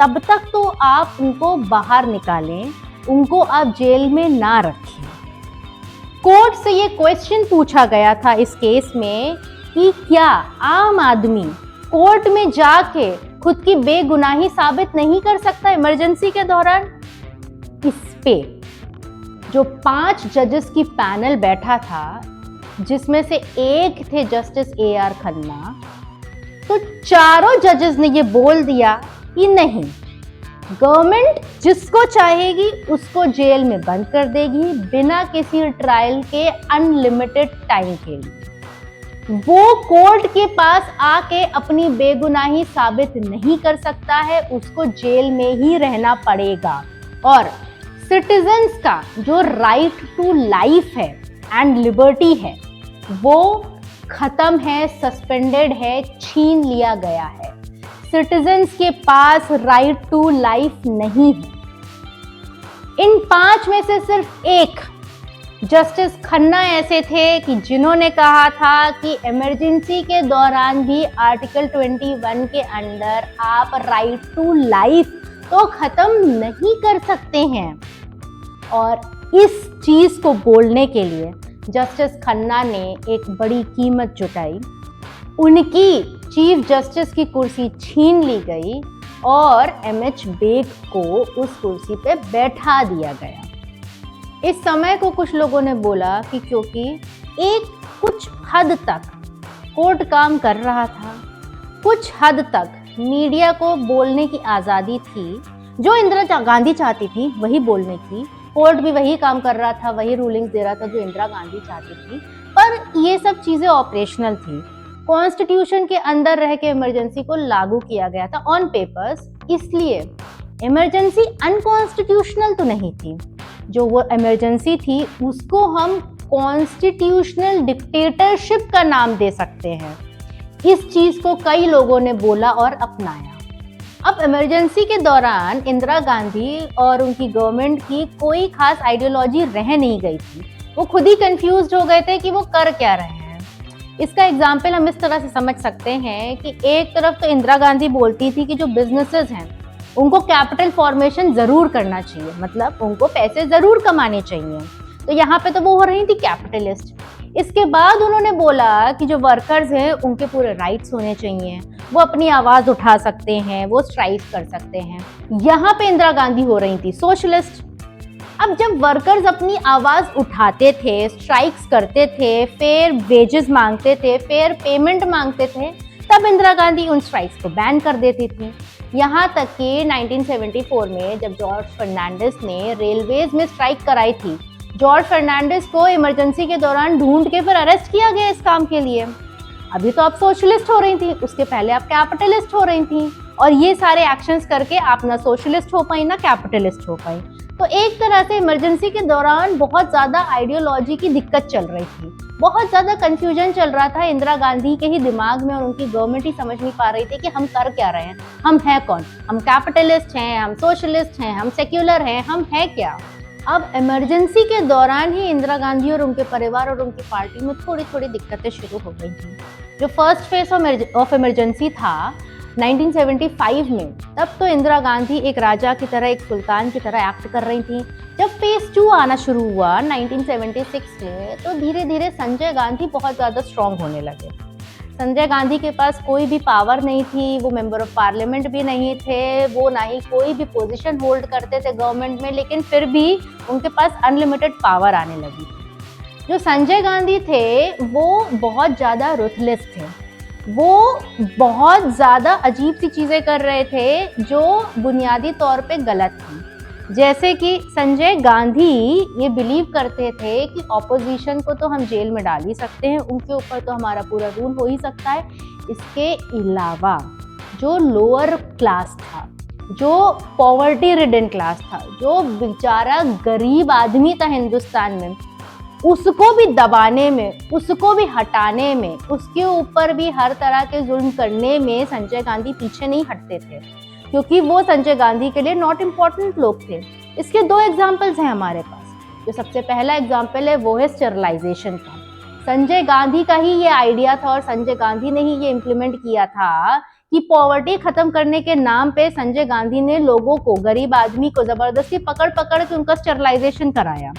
तब तक तो आप उनको बाहर निकालें, उनको आप जेल में ना रखें। कोर्ट से ये क्वेश्चन पूछा गया था इस केस में कि क्या आम आदमी कोर्ट में जाके खुद की बेगुनाही साबित नहीं कर सकता इमरजेंसी के दौरान? इस पे जो 5 जजेस की पैनल बैठा था, जिसमें से एक थे जस्टिस AR खन्ना, तो चारों जजेस ने ये बोल दिया कि नहीं, गवर्नमेंट जिसको चाहेगी उसको जेल में बंद कर देगी बिना किसी ट्रायल के अनलिमिटेड टाइम के लिए। वो कोर्ट के पास आके अपनी बेगुनाही साबित नहीं कर सकता है, उसको जेल में ही रहना पड़ेगा। और सिटीजन्स का जो राइट टू लाइफ है एंड लिबर्टी है वो खत्म है, सस्पेंडेड है, छीन लिया गया है। सिटीजन्स के पास राइट टू लाइफ नहीं है। इन 5 में से सिर्फ एक जस्टिस खन्ना ऐसे थे कि जिन्होंने कहा था कि इमरजेंसी के दौरान भी आर्टिकल 21 के अंदर आप राइट टू लाइफ तो खत्म नहीं कर सकते हैं। और इस चीज को बोलने के लिए जस्टिस खन्ना ने एक बड़ी कीमत जुटाई। उनकी चीफ जस्टिस की कुर्सी छीन ली गई और MH बेग को उस कुर्सी पे बैठा दिया गया। इस समय को कुछ लोगों ने बोला कि क्योंकि एक कुछ हद तक कोर्ट काम कर रहा था, कुछ हद तक मीडिया को बोलने की आज़ादी थी, जो इंदिरा गांधी चाहती थी वही बोलने की, कोर्ट भी वही काम कर रहा था, वही रूलिंग्स दे रहा था जो इंदिरा गांधी चाहती थी, पर ये सब चीज़ें ऑपरेशनल थी। कॉन्स्टिट्यूशन के अंदर रह के इमरजेंसी को लागू किया गया था ऑन पेपर्स, इसलिए इमरजेंसी अनकॉन्स्टिट्यूशनल तो नहीं थी। जो वो इमरजेंसी थी उसको हम कॉन्स्टिट्यूशनल डिक्टेटरशिप का नाम दे सकते हैं। इस चीज को कई लोगों ने बोला और अपनाया। अब इमरजेंसी के दौरान इंदिरा गांधी और उनकी गवर्नमेंट की कोई खास आइडियोलॉजी रह नहीं गई थी। वो खुद ही कंफ्यूज्ड हो गए थे कि वो कर क्या रहे हैं। इसका एग्जाम्पल हम इस तरह से समझ सकते हैं कि एक तरफ तो इंदिरा गांधी बोलती थी कि जो बिजनेसेस हैं उनको कैपिटल फॉर्मेशन जरूर करना चाहिए, मतलब उनको पैसे जरूर कमाने चाहिए, तो यहाँ पे तो वो हो रही थी कैपिटलिस्ट। इसके बाद उन्होंने बोला कि जो वर्कर्स हैं उनके पूरे राइट्स होने चाहिए, वो अपनी आवाज उठा सकते हैं, वो स्ट्राइक कर सकते हैं। यहाँ पे इंदिरा गांधी हो रही थी सोशलिस्ट। अब जब वर्कर्स अपनी आवाज उठाते थे, स्ट्राइक्स करते थे, फेयर वेजेस मांगते थे, फेयर पेमेंट मांगते थे, तब इंदिरा गांधी उन स्ट्राइक्स को बैन कर देती थी। यहाँ तक कि 1974 में जब जॉर्ज फर्नांडिस ने रेलवेज में स्ट्राइक कराई थी, जॉर्ज फर्नांडिस को इमरजेंसी के दौरान ढूंढ के फिर अरेस्ट किया गया इस काम के लिए। अभी तो आप सोशलिस्ट हो रही थी, उसके पहले आप कैपिटलिस्ट हो रही थी, और ये सारे एक्शंस करके आप ना सोशलिस्ट हो पाई ना कैपिटलिस्ट हो पाई। तो एक तरह से इमरजेंसी के दौरान बहुत ज़्यादा आइडियोलॉजी की दिक्कत चल रही थी, बहुत ज़्यादा कंफ्यूजन चल रहा था इंदिरा गांधी के ही दिमाग में, और उनकी गवर्नमेंट ही समझ नहीं पा रही थी कि हम कर क्या रहे हैं, हम हैं कौन, हम कैपिटलिस्ट हैं, हम सोशलिस्ट हैं, हम सेक्युलर हैं, हम हैं क्या। अब इमरजेंसी के दौरान ही इंदिरा गांधी और उनके परिवार और उनकी पार्टी में थोड़ी थोड़ी दिक्कतें शुरू हो गई थी। जो फर्स्ट फेज ऑफ इमरजेंसी था 1975 में, तब तो इंदिरा गांधी एक राजा की तरह, एक सुल्तान की तरह एक्ट कर रही थी। जब फेज 2 आना शुरू हुआ 1976 में, तो धीरे धीरे संजय गांधी बहुत ज़्यादा स्ट्रॉन्ग होने लगे। संजय गांधी के पास कोई भी पावर नहीं थी, वो मेंबर ऑफ पार्लियामेंट भी नहीं थे, वो ना ही कोई भी पोजीशन होल्ड करते थे गवर्नमेंट में, लेकिन फिर भी उनके पास अनलिमिटेड पावर आने लगी थी। जो संजय गांधी थे वो बहुत ज़्यादा रुथलेस थे, वो बहुत ज़्यादा अजीब सी चीज़ें कर रहे थे जो बुनियादी तौर पे गलत थी। जैसे कि संजय गांधी ये बिलीव करते थे कि ऑपोजिशन को तो हम जेल में डाल ही सकते हैं, उनके ऊपर तो हमारा पूरा रूल हो ही सकता है। इसके अलावा जो लोअर क्लास था, जो पॉवर्टी रिडन क्लास था, जो बेचारा गरीब आदमी था हिंदुस्तान में, उसको भी दबाने में, उसको भी हटाने में, उसके ऊपर भी हर तरह के जुल्म करने में संजय गांधी पीछे नहीं हटते थे, क्योंकि वो संजय गांधी के लिए नॉट इम्पॉर्टेंट लोग थे। इसके दो एग्जाम्पल्स हैं हमारे पास। जो सबसे पहला एग्जाम्पल है वो है स्टेरलाइजेशन का। संजय गांधी का ही ये आइडिया था और संजय गांधी ने ही ये इम्प्लीमेंट किया था कि पॉवर्टी खत्म करने के नाम पे संजय गांधी ने लोगों को, गरीब आदमी को जबरदस्ती पकड़ पकड़ के उनका स्टेरलाइजेशन कराया।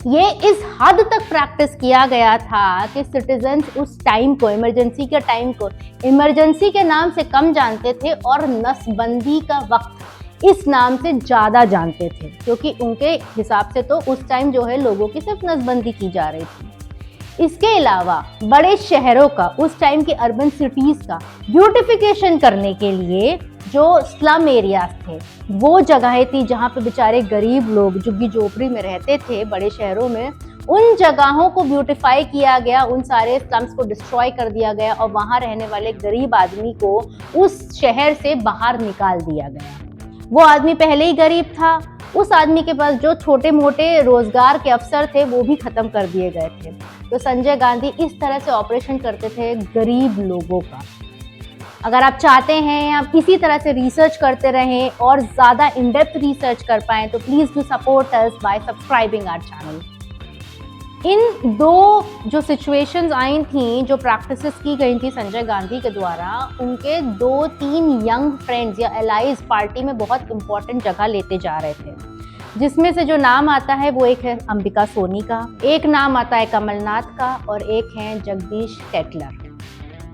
ये इस हद तक प्रैक्टिस किया गया था कि सिटीजन्स उस टाइम को, इमरजेंसी के टाइम को, इमरजेंसी के नाम से कम जानते थे और नसबंदी का वक्त इस नाम से ज़्यादा जानते थे, क्योंकि उनके हिसाब से तो उस टाइम जो है लोगों की सिर्फ नसबंदी की जा रही थी। इसके अलावा बड़े शहरों का, उस टाइम की अर्बन सिटीज़ का ब्यूटिफिकेशन करने के लिए जो स्लम एरियाज थे, वो जगहें थी जहाँ पे बेचारे गरीब लोग झुग्गी झोपड़ी में रहते थे बड़े शहरों में, उन जगहों को ब्यूटिफाई किया गया, उन सारे स्लम्स को डिस्ट्रॉय कर दिया गया और वहाँ रहने वाले गरीब आदमी को उस शहर से बाहर निकाल दिया गया। वो आदमी पहले ही गरीब था, उस आदमी के पास जो छोटे मोटे रोजगार के अवसर थे वो भी खत्म कर दिए गए थे। तो संजय गांधी इस तरह से ऑपरेशन करते थे गरीब लोगों का। अगर आप चाहते हैं आप इसी तरह से रिसर्च करते रहें और ज़्यादा इन डेप्थ रिसर्च कर पाएँ तो please do support us by subscribing our channel. इन दो जो सिचुएशंस आई थी, जो प्रैक्टिसेस की गई थी संजय गांधी के द्वारा, उनके 2-3 यंग फ्रेंड्स या एलाइज पार्टी में बहुत इंपॉर्टेंट जगह लेते जा रहे थे, जिसमें से जो नाम आता है वो एक है अंबिका सोनी का, एक नाम आता है कमलनाथ का और एक है जगदीश शेट्टर।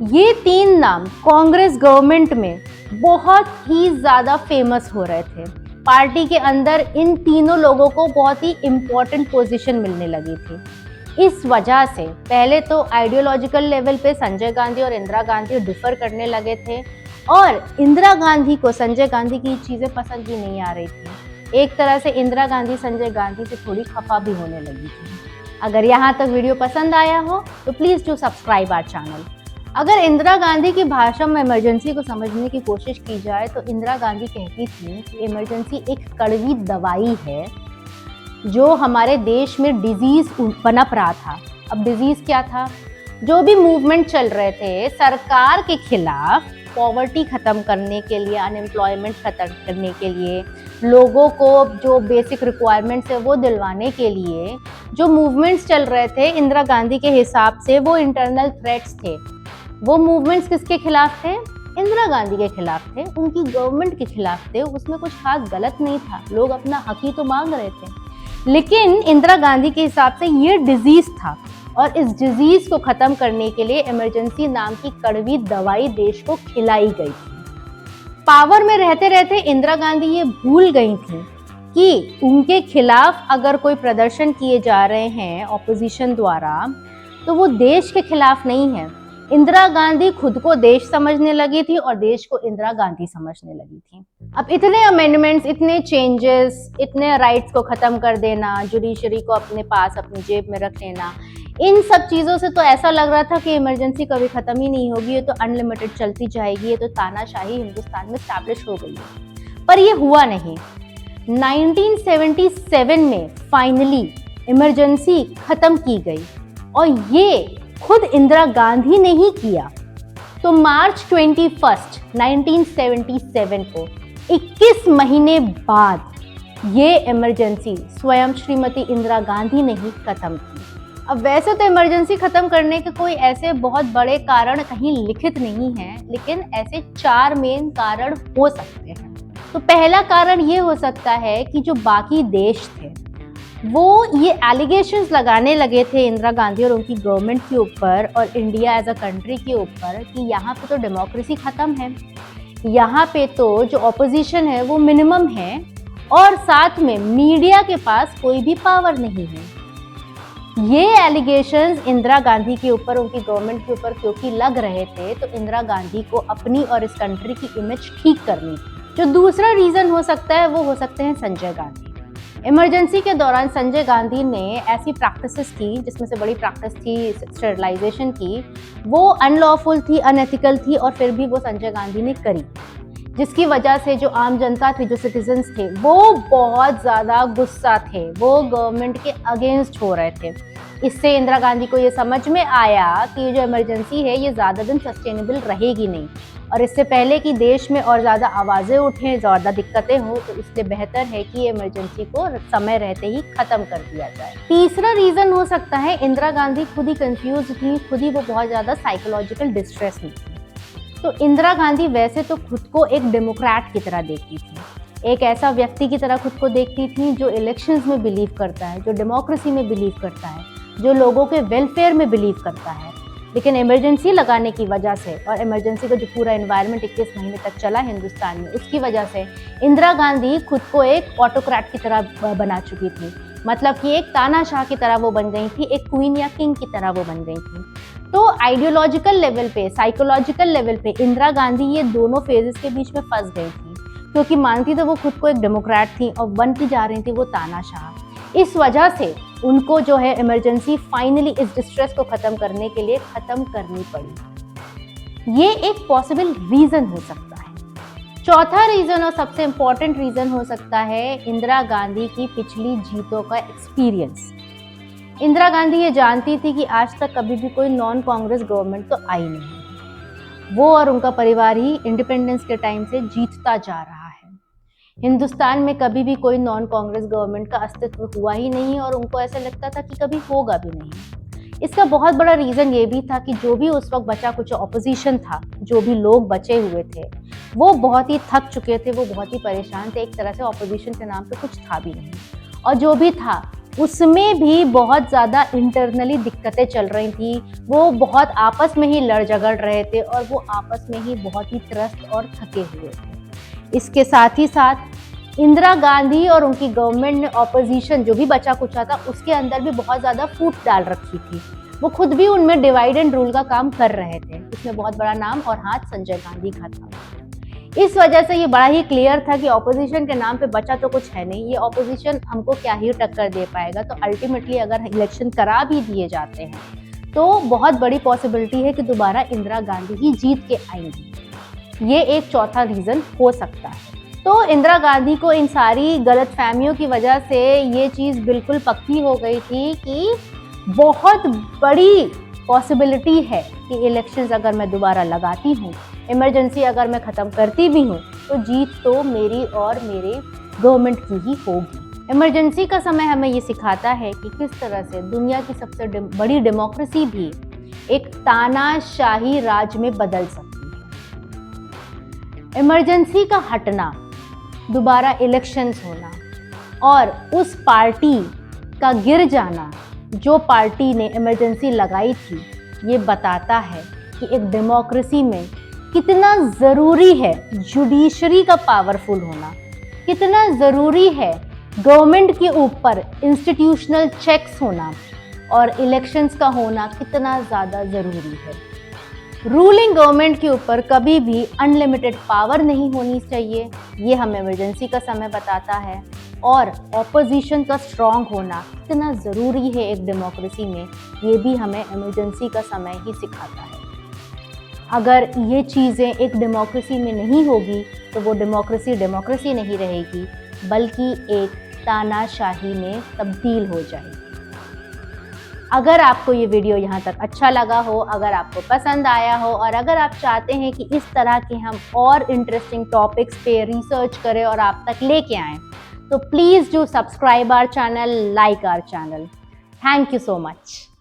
ये 3 नाम कांग्रेस गवर्नमेंट में बहुत ही ज़्यादा फेमस हो रहे थे। पार्टी के अंदर इन तीनों लोगों को बहुत ही इम्पोर्टेंट पोजीशन मिलने लगी थी। इस वजह से पहले तो आइडियोलॉजिकल लेवल पे संजय गांधी और इंदिरा गांधी डिफर करने लगे थे और इंदिरा गांधी को संजय गांधी की चीज़ें पसंद ही नहीं आ रही थी। एक तरह से इंदिरा गांधी संजय गांधी से थोड़ी खफा भी होने लगी थी। अगर यहाँ तक वीडियो पसंद आया हो तो please do subscribe our channel. अगर इंदिरा गांधी की भाषा में इमरजेंसी को समझने की कोशिश की जाए तो इंदिरा गांधी कहती थी कि इमरजेंसी एक कड़वी दवाई है जो हमारे देश में डिजीज पनप रहा था। अब डिजीज क्या था? जो भी मूवमेंट चल रहे थे सरकार के खिलाफ, पॉवर्टी खत्म करने के लिए, अनएम्प्लॉयमेंट खत्म करने के लिए, लोगों को जो बेसिक रिक्वायरमेंट्स है वो दिलवाने के लिए जो मूवमेंट्स चल रहे थे इंदिरा गांधी के हिसाब से वो इंटरनल थ्रेट्स थे। वो मूवमेंट्स किसके खिलाफ थे? इंदिरा गांधी के खिलाफ थे, उनकी गवर्नमेंट के खिलाफ थे। उसमें कुछ खास गलत नहीं था, लोग अपना हक ही तो मांग रहे थे। लेकिन इंदिरा गांधी के हिसाब से ये डिजीज था और इस डिजीज को खत्म करने के लिए इमरजेंसी नाम की कड़वी दवाई देश को खिलाई गई थी। पावर में रहते रहते इंदिरा गांधी ये भूल गई थी कि उनके खिलाफ अगर कोई प्रदर्शन किए जा रहे हैं ऑपोजिशन द्वारा तो वो देश के खिलाफ नहीं है। इंदिरा गांधी खुद को देश समझने लगी थी और देश को इंदिरा गांधी समझने लगी थी। अब इतने अमेंडमेंट्स, इतने चेंजेस, इतने राइट्स को खत्म कर देना, जुडिशरी को अपने पास अपनी जेब में रख लेना, इन सब चीज़ों से तो ऐसा लग रहा था कि इमरजेंसी कभी ख़त्म ही नहीं होगी, ये तो अनलिमिटेड चलती जाएगी, ये तो तानाशाही हिंदुस्तान में स्टैब्लिश हो गई है। पर ये हुआ नहीं। 1977 में फाइनली इमरजेंसी ख़त्म की गई और ये खुद इंदिरा गांधी ने ही किया। तो मार्च 21, 1977 को 21 महीने बाद ये इमरजेंसी स्वयं श्रीमती इंदिरा गांधी ने ही खत्म की। अब वैसे तो इमरजेंसी खत्म करने के कोई ऐसे बहुत बड़े कारण कहीं लिखित नहीं है, लेकिन ऐसे 4 मेन कारण हो सकते हैं। तो पहला कारण ये हो सकता है कि जो बाकी देश थे वो ये एलिगेशंस लगाने लगे थे इंदिरा गांधी और उनकी गवर्नमेंट के ऊपर और इंडिया एज अ कंट्री के ऊपर कि यहाँ पे तो डेमोक्रेसी ख़त्म है, यहाँ पे तो जो ऑपोजिशन है वो मिनिमम है और साथ में मीडिया के पास कोई भी पावर नहीं है। ये एलिगेशंस इंदिरा गांधी के ऊपर, उनकी गवर्नमेंट के ऊपर क्योंकि लग रहे थे, तो इंदिरा गांधी को अपनी और इस कंट्री की इमेज ठीक करनी थी। जो दूसरा रीज़न हो सकता है वो हो सकते हैं संजय गांधी। इमरजेंसी के दौरान संजय गांधी ने ऐसी प्रैक्टिसेस की, जिसमें से बड़ी प्रैक्टिस थी स्टेरिलाइजेशन की, वो अनलॉफुल थी, अनएथिकल थी और फिर भी वो संजय गांधी ने करी, जिसकी वजह से जो आम जनता थी, जो सिटीजन्स थे, वो बहुत ज़्यादा गुस्सा थे, वो गवर्नमेंट के अगेंस्ट हो रहे थे। इससे इंदिरा गांधी को ये समझ में आया कि जो इमरजेंसी है ये ज़्यादा दिन सस्टेनेबल रहेगी नहीं और इससे पहले कि देश में और ज़्यादा आवाज़ें उठें, ज़्यादा दिक्कतें हो, तो इसलिए बेहतर है कि इमरजेंसी को समय रहते ही ख़त्म कर दिया जाए। तीसरा रीज़न हो सकता है इंदिरा गांधी खुद ही कंफ्यूज थी, खुद ही वो बहुत ज़्यादा साइकोलॉजिकल डिस्ट्रेस में थी। तो इंदिरा गांधी वैसे तो खुद को एक डेमोक्रेट की तरह देखती थी, एक ऐसा व्यक्ति की तरह खुद को देखती थी जो इलेक्शंस में बिलीव करता है, जो डेमोक्रेसी में बिलीव करता है, जो लोगों के वेलफेयर में बिलीव करता है। लेकिन इमरजेंसी लगाने की वजह से और इमरजेंसी का जो पूरा एनवायरनमेंट 21 महीने तक चला हिंदुस्तान में, उसकी वजह से इंदिरा गांधी खुद को एक ऑटोक्रेट की तरह बना चुकी थी। मतलब कि एक तानाशाह की तरह वो बन गई थी, एक क्वीन या किंग की तरह वो बन गई थी। तो आइडियोलॉजिकल लेवल पे, साइकोलॉजिकल लेवल पे इंदिरा गांधी ये दोनों फेजेस के बीच में फंस गई थी, क्योंकि मानती तो वो खुद को एक डेमोक्रेट थी और बनती जा रही थी वो तानाशाह। इस वजह से उनको जो है इमरजेंसी फाइनली इस डिस्ट्रेस को ख़त्म करने के लिए ख़त्म करनी पड़ी। ये एक पॉसिबल रीज़न हो सकता है। चौथा रीज़न और सबसे इम्पॉर्टेंट रीज़न हो सकता है इंदिरा गांधी की पिछली जीतों का एक्सपीरियंस। इंदिरा गांधी ये जानती थी कि आज तक कभी भी कोई नॉन कांग्रेस गवर्नमेंट तो आई नहीं। वो और उनका परिवार ही इंडिपेंडेंस के टाइम से जीतता जा रहा है। हिंदुस्तान में कभी भी कोई नॉन कांग्रेस गवर्नमेंट का अस्तित्व हुआ ही नहीं और उनको ऐसा लगता था कि कभी होगा भी नहीं। इसका बहुत बड़ा रीज़न ये भी था कि जो भी उस वक्त बचा कुछ ऑपोजिशन था, जो भी लोग बचे हुए थे, वो बहुत ही थक चुके थे, वो बहुत ही परेशान थे। एक तरह से ऑपोजिशन के नाम पे कुछ था भी नहीं और जो भी था उसमें भी बहुत ज़्यादा इंटरनली दिक्कतें चल रही थी। वो बहुत आपस में ही लड़ झगड़ रहे थे और वो आपस में ही बहुत ही त्रस्त और थके हुए थे। इसके साथ ही साथ इंदिरा गांधी और उनकी गवर्नमेंट ने ऑपोजिशन जो भी बचा कुचा था उसके अंदर भी बहुत ज़्यादा फूट डाल रखी थी। वो खुद भी उनमें डिवाइड एंड रूल का काम कर रहे थे। इसमें बहुत बड़ा नाम और हाथ संजय गांधी का था। इस वजह से ये बड़ा ही क्लियर था कि ऑपोजिशन के नाम पे बचा तो कुछ है नहीं, ये ऑपोजिशन हमको क्या ही टक्कर दे पाएगा। तो अल्टीमेटली अगर इलेक्शन करा भी दिए जाते हैं तो बहुत बड़ी पॉसिबिलिटी है कि दोबारा इंदिरा गांधी ही जीत के आएंगी। ये एक चौथा रीज़न हो सकता है। तो इंदिरा गांधी को इन सारी गलतफहमियों की वजह से ये चीज़ बिल्कुल पक्की हो गई थी कि बहुत बड़ी पॉसिबिलिटी है कि इलेक्शंस अगर मैं दोबारा लगाती हूँ, इमरजेंसी अगर मैं ख़त्म करती भी हूँ, तो जीत तो मेरी और मेरे गवर्नमेंट की ही होगी। इमरजेंसी का समय हमें ये सिखाता है कि किस तरह से दुनिया की सबसे बड़ी डेमोक्रेसी भी एक तानाशाही राज में बदल सकती है। इमरजेंसी का हटना, दोबारा इलेक्शंस होना और उस पार्टी का गिर जाना जो पार्टी ने इमरजेंसी लगाई थी, ये बताता है कि एक डेमोक्रेसी में कितना ज़रूरी है जुडिशरी का पावरफुल होना, कितना ज़रूरी है गवर्नमेंट के ऊपर इंस्टीट्यूशनल चेक्स होना और इलेक्शंस का होना कितना ज़्यादा ज़रूरी है। रूलिंग गवर्नमेंट के ऊपर कभी भी अनलिमिटेड पावर नहीं होनी चाहिए, ये हमें इमरजेंसी का समय बताता है। और ऑपोजिशन का स्ट्रांग होना कितना ज़रूरी है एक डेमोक्रेसी में, ये भी हमें इमरजेंसी का समय ही सिखाता है। अगर ये चीज़ें एक डेमोक्रेसी में नहीं होगी तो वो डेमोक्रेसी नहीं रहेगी, बल्कि एक तानाशाही में तब्दील हो जाएगी। अगर आपको ये वीडियो यहाँ तक अच्छा लगा हो, अगर आपको पसंद आया हो और अगर आप चाहते हैं कि इस तरह के हम और इंटरेस्टिंग टॉपिक्स पे रिसर्च करें और आप तक लेके आएँ, तो please do subscribe our channel, like our channel. Thank you so much.